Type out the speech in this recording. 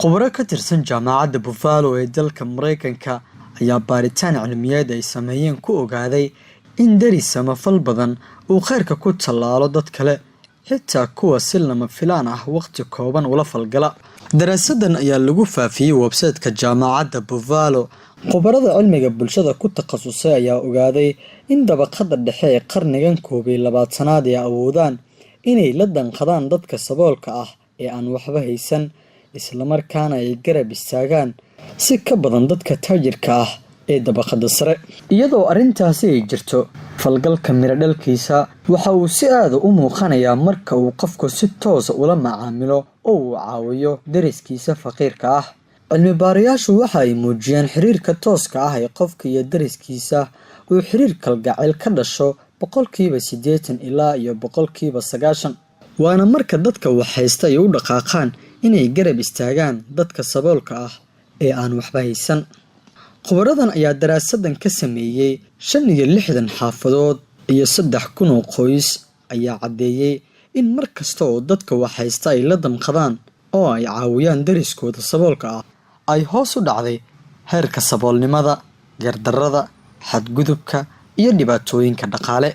khubaro ka tirsan jaamacadda Buffalo ee dalka Mareykanka ayaa baaritaan cilmiyeed ay sameeyeen ku ogaaday in daris samafal badan uu khayrka ku tallaalo dad kale xitaa kuwa si lama filaan ah waqti kooban ula falgala. daraasadan ayaa lagu faafiyey website-ka jaamacadda Buffalo. khubarada cilmiga bulshada ku takhasusay ayaa ogaaday in dabaqada dhexe ee qarnigan 21aad ay awoodaan inay la danqadaan dadka saboolka ah ee aan waxba haysan, isla markaana ay garab istaagaan si ka badan dadka taajirka ah ee dabaqada sare. iyadoo arrintaasi ay jirto, falgalka miradhalkiisa waxa uu si aad u muuqanayaa marka uu qofku si toos ula macaamilo oo uu caawiyo dariskiisa faqiirka ah. cilmi baarayaashu waxa ay muujiyeen xiriirka tooska ah ee qofka iyo dariskiisa uu xiriir kalgacayl ka dhasho 80% ilaa 90%, waana marka dadka wax haysta ay u dhaqaaqaan inay garab istaagaan dadka saboolka ah ee aan waxba haysan. khubaradan ayaa daraasadan ka sameeyey 65 xaafadood iyo 3,000 oo qoys ayaa caddeeyey in mar kasta oo dadka wax haysta ay la damqadaan oo ay caawiyaan dariskooda saboolka ah ay hoos u dhacday heerka saboolnimada, gardarrada, xadgudubka iyo dhibaatooyinka dhaqaale.